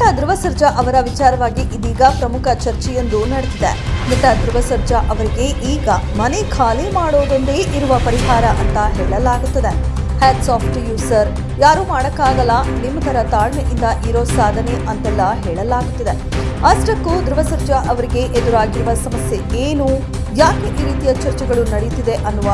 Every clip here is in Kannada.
ನಟ ಧ್ರುವ ಸರ್ಜಾ ಅವರ ವಿಚಾರವಾಗಿ ಇದೀಗ ಪ್ರಮುಖ ಚರ್ಚೆಯೊಂದು ನಡೆದಿದೆ. ನಟ ಧ್ರುವ ಸರ್ಜಾ ಅವರಿಗೆ ಈಗ ಮನೆ ಖಾಲಿ ಮಾಡೋದೊಂದೇ ಇರುವ ಪರಿಹಾರ ಅಂತ ಹೇಳಲಾಗುತ್ತದೆ. Hats off to you sir, ಯಾರು ಮಾಡೋಕ್ಕಾಗಲ್ಲ, ನಿಮ್ಮ ತರ ತಾಳ್ಮೆಯಿಂದ ಇರೋ ಸಾಧನೆ ಅಂತೆಲ್ಲ ಹೇಳಲಾಗುತ್ತಿದೆ. ಅಷ್ಟಕ್ಕೂ ಧ್ರುವ ಸರ್ಜಾ ಅವರಿಗೆ ಎದುರಾಗಿರುವ ಸಮಸ್ಯೆ ಏನು, ಯಾಕೆ ಈ ರೀತಿಯ ಚರ್ಚೆಗಳು ನಡೆಯುತ್ತಿದೆ ಅನ್ನುವ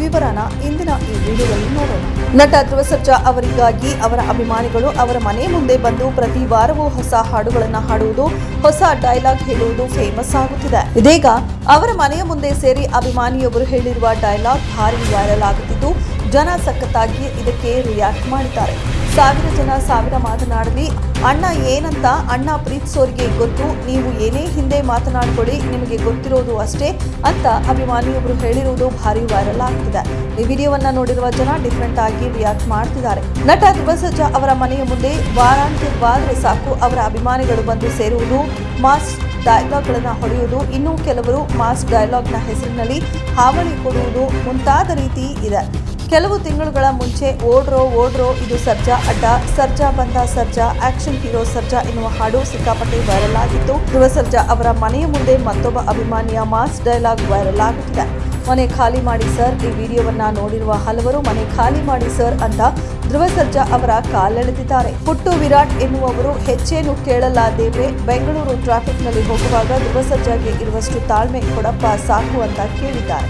ವಿವರನ ಇಂದಿನ ಈ ವಿಡಿಯೋದಲ್ಲಿ ನೋಡೋಣ. ನಟ ಧ್ರುವ ಸರ್ಜಾ ಅವರಿಗಾಗಿ ಅವರ ಅಭಿಮಾನಿಗಳು ಅವರ ಮನೆ ಮುಂದೆ ಬಂದು ಪ್ರತಿ ವಾರವೂ ಹೊಸ ಹಾಡುಗಳನ್ನು ಹಾಡುವುದು, ಹೊಸ ಡೈಲಾಗ್ ಹೇಳುವುದು ಫೇಮಸ್ ಆಗುತ್ತಿದೆ. ಇದೀಗ ಅವರ ಮನೆಯ ಮುಂದೆ ಸೇರಿ ಅಭಿಮಾನಿಯೊಬ್ಬರು ಹೇಳಿರುವ ಡೈಲಾಗ್ ಭಾರಿ ವೈರಲ್ ಆಗುತ್ತಿದ್ದು, ಜನ ಸಖತ್ತಾಗಿ ಇದಕ್ಕೆ ರಿಯಾಕ್ಟ್ ಮಾಡಿದ್ದಾರೆ. ಸಾವಿರ ಜನ ಸಾವಿರ ಮಾತನಾಡಲಿ, ಅಣ್ಣ ಏನಂತ ಅಣ್ಣ ಪ್ರೀತಿಸೋರಿಗೆ ಗೊತ್ತು, ನೀವು ಏನೇ ಹಿಂದೆ ಮಾತನಾಡ್ಕೊಳ್ಳಿ, ನಿಮಗೆ ಗೊತ್ತಿರೋದು ಅಷ್ಟೇ ಅಂತ ಅಭಿಮಾನಿಯೊಬ್ಬರು ಹೇಳಿರುವುದು ಭಾರಿ ವೈರಲ್ ಆಗ್ತಿದೆ. ಈ ವಿಡಿಯೋವನ್ನ ನೋಡಿರುವ ಜನ ಡಿಫರೆಂಟ್ ಆಗಿ ರಿಯಾಕ್ಟ್ ಮಾಡ್ತಿದ್ದಾರೆ. ನಟ ಧ್ರುವ ಸರ್ಜಾ ಅವರ ಮನೆಯ ಮುಂದೆ ವಾರಾಂತ್ಯವಾದರೆ ಸಾಕು ಅವರ ಅಭಿಮಾನಿಗಳು ಬಂದು ಸೇರುವುದು, ಮಾಸ್ ಡೈಲಾಗ್ಗಳನ್ನ ಹೊಡೆಯುವುದು, ಇನ್ನೂ ಕೆಲವರು ಮಾಸ್ ಡೈಲಾಗ್ನ ಹೆಸರಿನಲ್ಲಿ ಹಾವಳಿ ಕೊಡುವುದು ಮುಂತಾದ ರೀತಿ ಇದೆ. ಕೆಲವು ತಿಂಗಳುಗಳ ಮುಂಚೆ ಓಡ್ರೋ ಇದು ಸರ್ಜಾ ಅಡ್ಡ, ಸರ್ಜಾ ಬಂದ ಸರ್ಜಾ, ಆಕ್ಷನ್ ಹೀರೋ ಸರ್ಜಾ ಎನ್ನುವ ಹಾಡು ಸಿಕ್ಕಾಪಟ್ಟೆ ವೈರಲ್ ಆಗಿತ್ತು. ಧ್ರುವ ಸರ್ಜಾ ಅವರ ಮನೆಯ ಮುಂದೆ ಮತ್ತೊಬ್ಬ ಅಭಿಮಾನಿಯ ಮಾಸ್ ಡೈಲಾಗ್ ವೈರಲ್ ಆಗುತ್ತಿದೆ. ಮನೆ ಖಾಲಿ ಮಾಡಿ ಸರ್. ಈ ವಿಡಿಯೋವನ್ನ ನೋಡಿರುವ ಹಲವರು ಮನೆ ಖಾಲಿ ಮಾಡಿ ಸರ್ ಅಂತ ಧ್ರುವ ಸರ್ಜಾ ಅವರ ಕಾಲೆಳೆದಿದ್ದಾರೆ. ಪುಟ್ಟು ವಿರಾಟ್ ಎನ್ನುವವರು ಹೆಚ್ಚೇನು ಕೇಳಲ್ಲ ದೇವ್ರೆ, ಬೆಂಗಳೂರು ಟ್ರಾಫಿಕ್ನಲ್ಲಿ ಹೋಗುವಾಗ ಧ್ರುವ ಸರ್ಜಾಗೆ ಇರುವಷ್ಟು ತಾಳ್ಮೆ ಕೊಡಪ್ಪ ಸಾಕು ಅಂತ ಕೇಳಿದ್ದಾರೆ.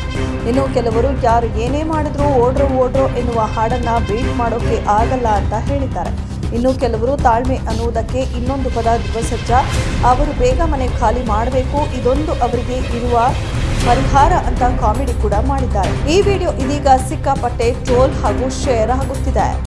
ಇನ್ನು ಕೆಲವರು ಯಾರು ಏನೇ ಮಾಡಿದ್ರು ಓಡ್ರೋ ಎನ್ನುವ ಹಾಡನ್ನ ಬೀಟ್ ಮಾಡೋಕೆ ಆಗಲ್ಲ ಅಂತ ಹೇಳಿದ್ದಾರೆ. ಇನ್ನು ಕೆಲವರು ತಾಳ್ಮೆ ಅನ್ನುವುದಕ್ಕೆ ಇನ್ನೊಂದು ಪದ ಧ್ರುವ ಸರ್ಜಾ ಅವರು ಬೇಗ ಮನೆ ಖಾಲಿ ಮಾಡಬೇಕು, ಇದೊಂದು ಅವರಿಗೆ ಇರುವ ಪರಿಹಾರ ಅಂತ ಕಾಮಿಡಿ ಕೂಡ ಮಾಡಿದ್ದಾರೆ. ಈ ವಿಡಿಯೋ ಇದೀಗ ಸಿಕ್ಕಾಪಟ್ಟೆ ಟ್ರೋಲ್ ಹಾಗೂ ಶೇರ್ ಆಗುತ್ತಿದೆ.